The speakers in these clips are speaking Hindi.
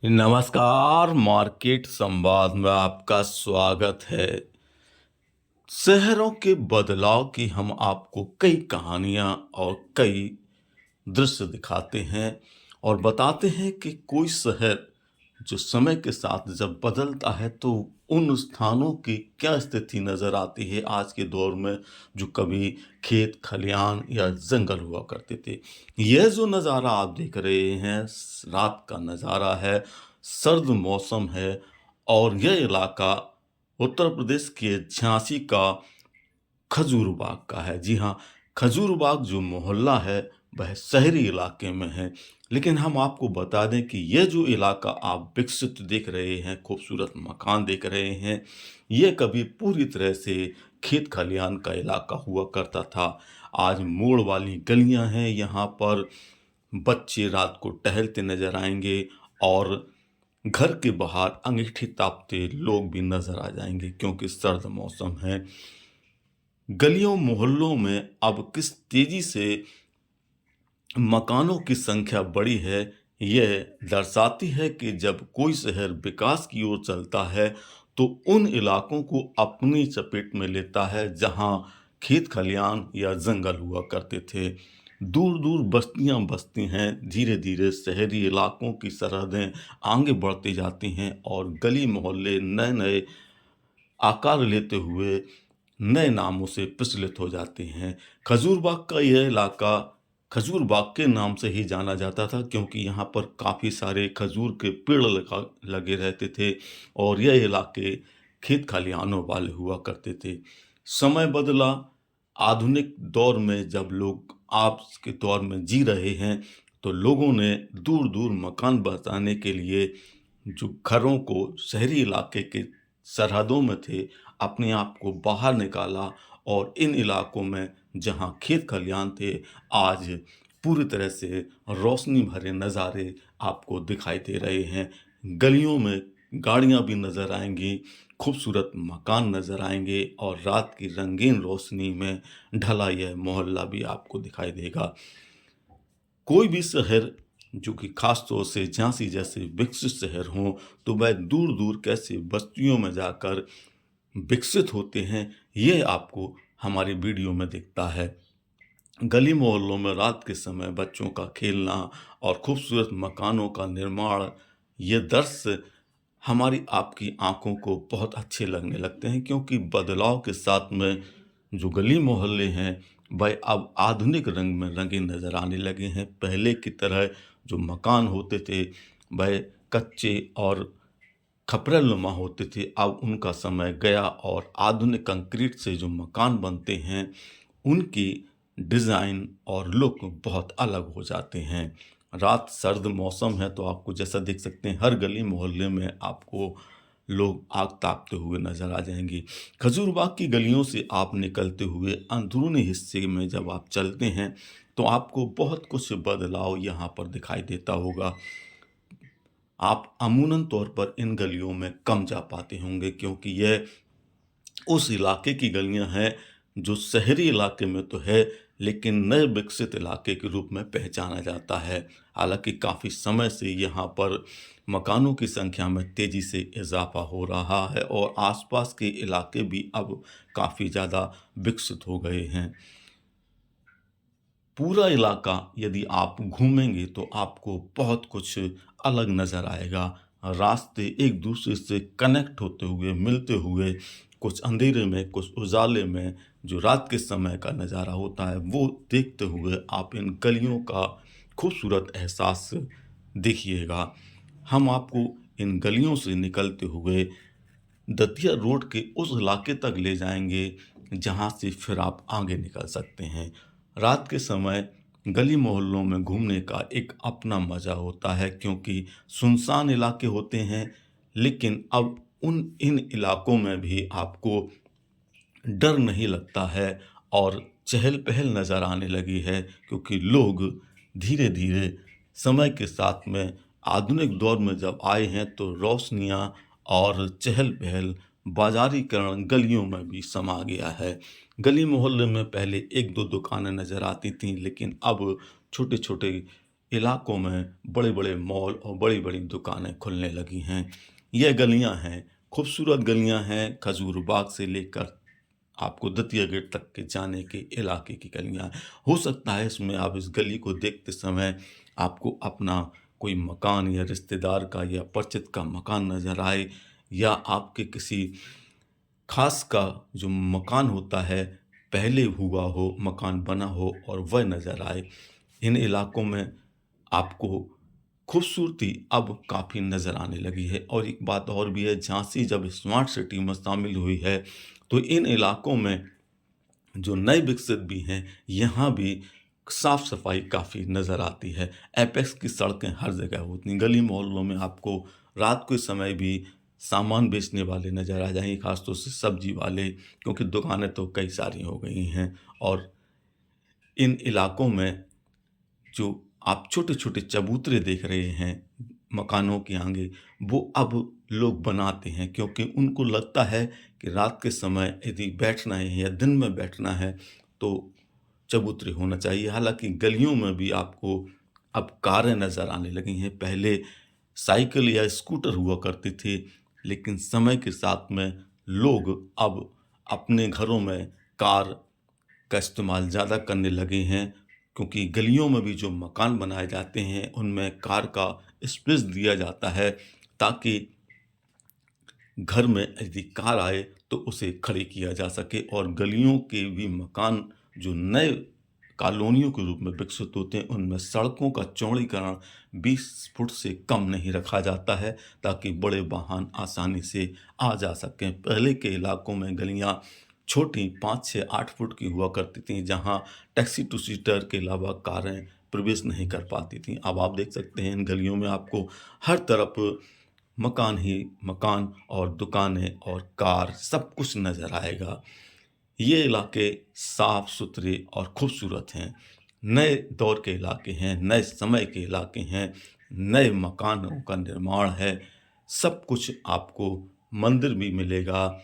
नमस्कार, मार्केट संवाद में आपका स्वागत है। शहरों के बदलाव की हम आपको कई कहानियां और कई दृश्य दिखाते हैं और बताते हैं कि कोई शहर जो समय के साथ जब बदलता है तो उन स्थानों की क्या स्थिति नज़र आती है आज के दौर में, जो कभी खेत खलियान या जंगल हुआ करते थे। यह जो नज़ारा आप देख रहे हैं, रात का नज़ारा है, सर्द मौसम है और यह इलाका उत्तर प्रदेश के झांसी का खजूरबाग का है। जी हाँ, खजूरबाग जो मोहल्ला है वह शहरी इलाके में है। लेकिन हम आपको बता दें कि यह जो इलाका आप विकसित देख रहे हैं, खूबसूरत मकान देख रहे हैं, ये कभी पूरी तरह से खेत खलियान का इलाका हुआ करता था। आज मोड़ वाली गलियां हैं, यहाँ पर बच्चे रात को टहलते नजर आएंगे और घर के बाहर अंगीठी तापते लोग भी नजर आ जाएंगे क्योंकि सर्द मौसम है। गलियों मोहल्लों में अब किस तेजी से मकानों की संख्या बढ़ी है, यह दर्शाती है कि जब कोई शहर विकास की ओर चलता है तो उन इलाकों को अपनी चपेट में लेता है जहां खेत खलियान या जंगल हुआ करते थे। दूर दूर बस्तियां बसती हैं, धीरे धीरे शहरी इलाकों की सरहदें आगे बढ़ती जाती हैं और गली मोहल्ले नए नए आकार लेते हुए नए नामों से प्रचलित हो जाते हैं। खजूरबाग का यह इलाका खजूरबाग के नाम से ही जाना जाता था क्योंकि यहाँ पर काफ़ी सारे खजूर के पेड़ लगे रहते थे और यह इलाके खेत खलिहानों वाले हुआ करते थे। समय बदला, आधुनिक दौर में जब लोग आज के दौर में जी रहे हैं तो लोगों ने दूर दूर मकान बसाने के लिए जो घरों को शहरी इलाके के सरहदों में थे, अपने आप को बाहर निकाला और इन इलाकों में जहां खेत खलियान थे, आज पूरी तरह से रोशनी भरे नज़ारे आपको दिखाई दे रहे हैं। गलियों में गाड़ियां भी नज़र आएंगी, खूबसूरत मकान नज़र आएंगे और रात की रंगीन रोशनी में ढला यह मोहल्ला भी आपको दिखाई देगा। कोई भी शहर जो कि खास तौर से झांसी जैसे विकसित शहर हों, तो वह दूर दूर कैसे बस्तियों में जाकर विकसित होते हैं, ये आपको हमारी वीडियो में दिखता है। गली मोहल्लों में रात के समय बच्चों का खेलना और खूबसूरत मकानों का निर्माण, ये दृश्य हमारी आपकी आंखों को बहुत अच्छे लगने लगते हैं क्योंकि बदलाव के साथ में जो गली मोहल्ले हैं वह अब आधुनिक रंग में रंगे नजर आने लगे हैं। पहले की तरह जो मकान होते थे वह कच्चे और खपरेलनुमा होते थे, अब उनका समय गया और आधुनिक कंक्रीट से जो मकान बनते हैं उनकी डिज़ाइन और लुक बहुत अलग हो जाते हैं। रात सर्द मौसम है तो आपको जैसा देख सकते हैं हर गली मोहल्ले में आपको लोग आग तापते हुए नजर आ जाएंगे। खजूरबाग की गलियों से आप निकलते हुए अंदरूनी हिस्से में जब आप चलते हैं तो आपको बहुत कुछ बदलाव यहाँ पर दिखाई देता होगा। आप अमूमन तौर पर इन गलियों में कम जा पाते होंगे क्योंकि यह उस इलाके की गलियां हैं जो शहरी इलाके में तो है लेकिन नए विकसित इलाके के रूप में पहचाना जाता है। हालांकि काफ़ी समय से यहाँ पर मकानों की संख्या में तेज़ी से इजाफा हो रहा है और आसपास के इलाके भी अब काफ़ी ज़्यादा विकसित हो गए हैं। पूरा इलाका यदि आप घूमेंगे तो आपको बहुत कुछ अलग नज़र आएगा। रास्ते एक दूसरे से कनेक्ट होते हुए, मिलते हुए, कुछ अंधेरे में, कुछ उजाले में, जो रात के समय का नज़ारा होता है वो देखते हुए आप इन गलियों का खूबसूरत एहसास देखिएगा। हम आपको इन गलियों से निकलते हुए दतिया रोड के उस इलाके तक ले जाएंगे जहां से फिर आप आगे निकल सकते हैं। रात के समय गली मोहल्लों में घूमने का एक अपना मज़ा होता है क्योंकि सुनसान इलाके होते हैं, लेकिन अब इन इलाकों में भी आपको डर नहीं लगता है और चहल पहल नज़र आने लगी है क्योंकि लोग धीरे धीरे समय के साथ में आधुनिक दौर में जब आए हैं तो रोशनियाँ और चहल पहल बाजारीकरण गलियों में भी समा गया है। गली मोहल्ले में पहले एक दो दुकानें नज़र आती थीं लेकिन अब छोटे छोटे इलाकों में बड़े-बड़े मॉल और बड़ी-बड़ी दुकानें खुलने लगी हैं। ये गलियां हैं, खूबसूरत गलियां हैं, खजूरबाग से लेकर आपको दतिया गेट तक के जाने के इलाके की गलियां हैं। हो सकता है इसमें आप इस गली को देखते समय आपको अपना कोई मकान या रिश्तेदार का या परिचित का मकान नज़र आए, या आपके किसी खास का जो मकान होता है, पहले हुआ हो, मकान बना हो और वह नज़र आए। इन इलाकों में आपको खूबसूरती अब काफ़ी नज़र आने लगी है। और एक बात और भी है, झांसी जब स्मार्ट सिटी में शामिल हुई है, तो इन इलाकों में जो नए विकसित भी हैं, यहाँ भी साफ-सफाई काफ़ी नज़र आती है। एपेक्स की सड़कें हर जगह होती हैं। गली मोहल्लों में आपको रात के समय भी सामान बेचने वाले नज़र आ जाएँगे, ख़ासतौर से सब्ज़ी वाले, क्योंकि दुकानें तो कई सारी हो गई हैं। और इन इलाकों में जो आप छोटे-छोटे चबूतरे देख रहे हैं मकानों के आगे, वो अब लोग बनाते हैं, क्योंकि उनको लगता है कि रात के समय यदि बैठना है या दिन में बैठना है तो चबूतरे होना चाहिए। हालाँकि गलियों में भी आपको अब कारें नज़र आने लगी हैं। पहले साइकिल या स्कूटर हुआ करते थे, लेकिन समय के साथ में लोग अब अपने घरों में कार का इस्तेमाल ज़्यादा करने लगे हैं, क्योंकि गलियों में भी जो मकान बनाए जाते हैं, उनमें कार का स्पेस दिया जाता है, ताकि घर में यदि कार आए तो उसे खड़ी किया जा सके। और गलियों के भी मकान जो नए कॉलोनियों के रूप में विकसित होते हैं, उनमें सड़कों का चौड़ीकरण 20 फुट से कम नहीं रखा जाता है, ताकि बड़े वाहन आसानी से आ जा सकें। पहले के इलाकों में गलियाँ छोटी 5, 6, 8 फुट की हुआ करती थीं, जहाँ टैक्सी टू सीटर के अलावा कारें प्रवेश नहीं कर पाती थीं। अब आप देख सकते हैं इन गलियों में आपको हर तरफ मकान ही मकान और दुकानें और कार सब कुछ नज़र आएगा। ये इलाके साफ-सुथरे और खूबसूरत हैं। नए दौर के इलाके हैं, नए समय के इलाके हैं, नए मकानों का निर्माण है। सब कुछ आपको मंदिर भी मिलेगा,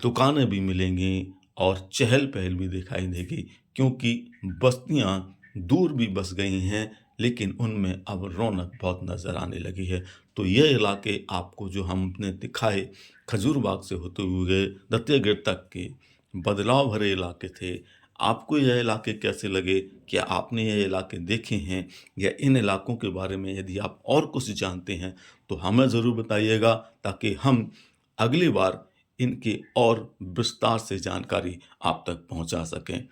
दुकानें भी मिलेंगी और चहल-पहल भी दिखाई देगी, क्योंकि बस्तियाँ दूर भी बस गई हैं, लेकिन उनमें अब रौनक बहुत नज़र आने लगी है। तो ये इलाके आपको जो हमने दिखाए, खजूरबाग से होते हुए दत्तिया गेट तक के बदलाव भरे इलाके थे। आपको यह इलाके कैसे लगे? क्या आपने ये इलाके देखे हैं? या इन इलाकों के बारे में यदि आप और कुछ जानते हैं, तो हमें ज़रूर बताइएगा, ताकि हम अगली बार इनकी और विस्तार से जानकारी आप तक पहुंचा सकें।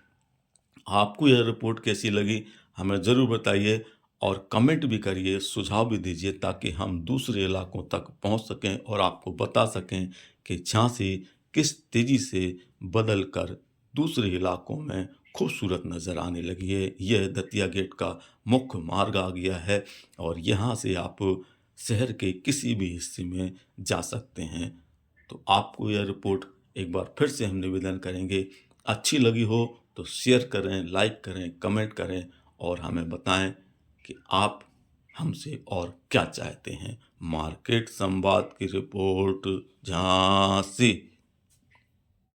आपको यह रिपोर्ट कैसी लगी, हमें ज़रूर बताइए और कमेंट भी करिए, सुझाव भी दीजिए, ताकि हम दूसरे इलाकों तक पहुंच सकें और आपको बता सकें कि झांसी किस तेज़ी से बदल कर दूसरे इलाकों में खूबसूरत नज़र आने लगी है। यह दतिया गेट का मुख्य मार्ग आ गया है और यहाँ से आप शहर के किसी भी हिस्से में जा सकते हैं। तो आपको यह रिपोर्ट एक बार फिर से हम निवेदन करेंगे, अच्छी लगी हो तो शेयर करें, लाइक करें, कमेंट करें और हमें बताएं कि आप हमसे और क्या चाहते हैं। मार्केट संवाद की रिपोर्ट, झांसी।